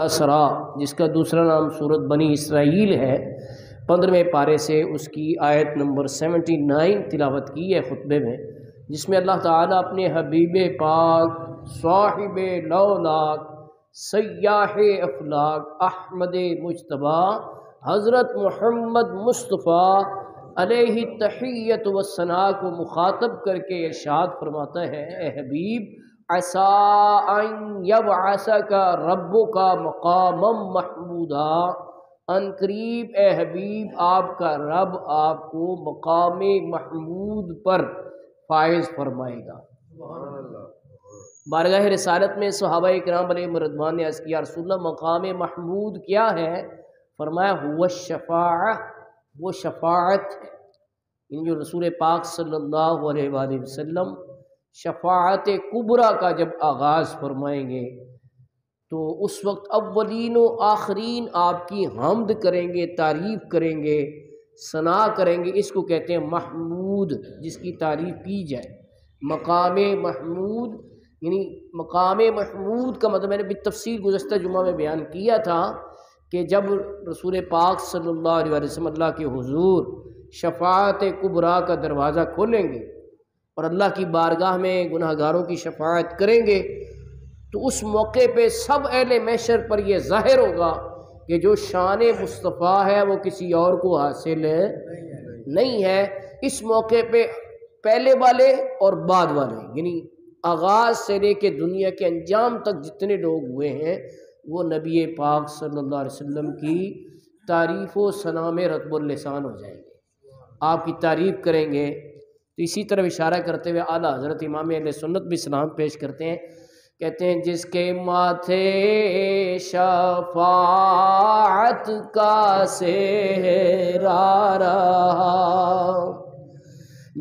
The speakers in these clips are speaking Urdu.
اسرا جس کا دوسرا نام سورت بنی اسرائیل ہے، 15ویں پارے سے اس کی آیت نمبر 79 تلاوت کی ہے خطبے میں، جس میں اللہ تعالیٰ اپنے حبیب پاک صاحب لولاک سیاح افلاک احمد مجتبیٰ حضرت محمد مصطفیٰ علیہ تحیت و ثنا کو مخاطب کر کے ارشاد فرماتا ہے، اے حبیب عسیٰ ان یبعثک ربک مقاما محمودا، ان قریب اے حبیب آپ کا رب آپ کو مقام محمود پر فائز فرمائے گا۔ بارگاہ رسالت میں صحابہ کرام علیہم رضوان نے عرض کیا، رسول اللہ مقام محمود کیا ہے؟ فرمایا هو الشفاعہ، وہ شفاعت ہے، یعنی جو رسول پاک صلی اللہ علیہ وآلہ وسلم شفاعت کبریٰ کا جب آغاز فرمائیں گے تو اس وقت اولین و آخرین آپ کی حمد کریں گے، تعریف کریں گے، ثنا کریں گے، اس کو کہتے ہیں محمود، جس کی تعریف کی جائے۔ مقام محمود یعنی مقام محمود کا مطلب میں نے بالتفصیل گزشتہ جمعہ میں بیان کیا تھا کہ جب رسول پاک صلی اللہ علیہ وسلم اللہ کے حضور شفاعت کبریٰ کا دروازہ کھولیں گے اور اللہ کی بارگاہ میں گناہ گاروں کی شفاعت کریں گے، تو اس موقع پہ سب اہل محشر پر یہ ظاہر ہوگا کہ جو شان مصطفیٰ ہے وہ کسی اور کو حاصل نہیں ہے۔ اس موقع پہ پہلے والے اور بعد والے، یعنی آغاز سے لے کے دنیا کے انجام تک جتنے لوگ ہوئے ہیں وہ نبی پاک صلی اللہ علیہ وسلم کی تعریف و ثنا میں رطب اللسان ہو جائیں گے، آپ کی تعریف کریں گے۔ تو اسی طرح اشارہ کرتے ہوئے اعلیٰ حضرت امام اہل سنت بھی سلام پیش کرتے ہیں، کہتے ہیں جس کے ماتھے شفاعت کا سہرا رہا،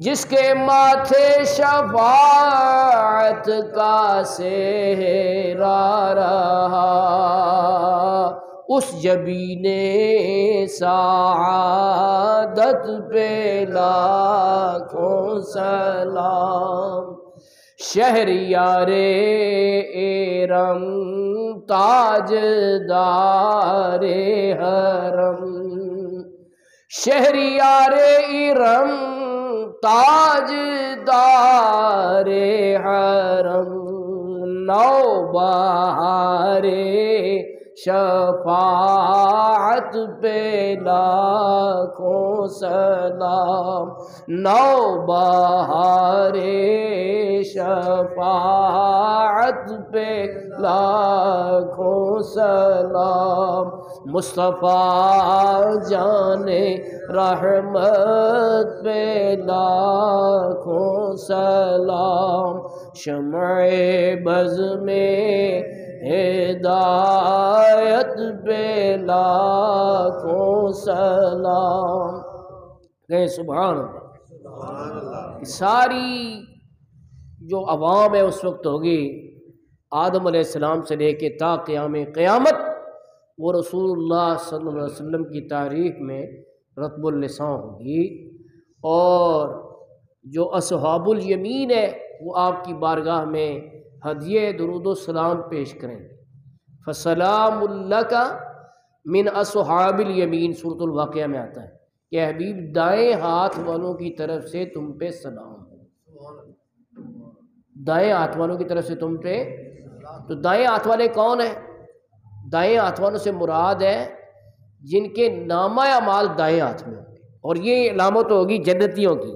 جس کے ماتھے شفاعت کا سہرا رہا، اس جبین سعادت پہ لاکھوں سلام۔ شہریار ارم تاج دار حرم، شہریار ارم تاج دار حرم، نو بہار شفاعت پہ لاکھوں سلام، نو بہار شفاعت پہ لاکھوں سلام، مصطفیٰ جان رحمت پہ لاکھوں سلام، شمع بز میں ہدایت پہ لاکھوں سلام۔ کہیں سبحان اللہ۔ ساری جو عوام ہے اس وقت ہوگی آدم علیہ السلام سے لے کے تا قیام قیامت، وہ رسول اللہ صلی اللہ علیہ وسلم کی تعریف میں رطب اللسان ہوگی، اور جو اصحاب الیمین ہے وہ آپ کی بارگاہ میں ہدیہ درود و سلام پیش کریں گے۔ فسلام لک من اصحاب الیمین، سورۃ الواقعہ میں آتا ہے کہ حبیب دائیں ہاتھ والوں کی طرف سے تم پہ سلام ہو، دائیں ہاتھ والوں کی طرف سے تم پہ۔ تو دائیں ہاتھ والے کون ہیں؟ دائیں ہاتھ والوں سے مراد ہے جن کے نامہ اعمال دائیں ہاتھ میں ہوں گے، اور یہ علامت ہوگی جنتیوں کی۔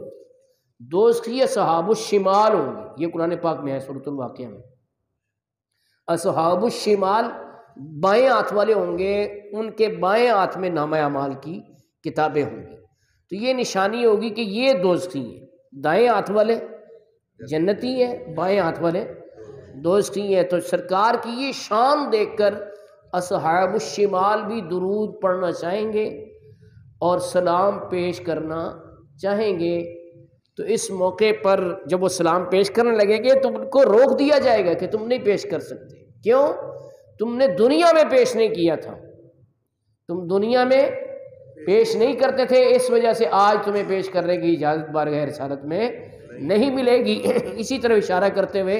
دوسری اصحاب الشمال ہوں گے، یہ قرآن پاک میں ہے سورۃ الواقعہ میں۔ اصحاب الشمال بائیں ہاتھ والے ہوں گے، ان کے بائیں ہاتھ میں نامہ اعمال کی کتابیں ہوں گی، تو یہ نشانی ہوگی کہ یہ دوزخی ہیں۔ دائیں ہاتھ والے جنتی ہیں، بائیں ہاتھ والے دوزخی ہیں۔ تو سرکار کی یہ شان دیکھ کر اصحاب الشمال بھی درود پڑھنا چاہیں گے اور سلام پیش کرنا چاہیں گے۔ تو اس موقع پر جب وہ سلام پیش کرنے لگیں گے تو ان کو روک دیا جائے گا کہ تم نہیں پیش کر سکتے، کیوں؟ تم نے دنیا میں پیش نہیں کیا تھا، تم دنیا میں پیش نہیں کرتے تھے، اس وجہ سے آج تمہیں پیش کرنے کی اجازت بارگاہ رسالت میں نہیں ملے گی۔ اسی طرح اشارہ کرتے ہوئے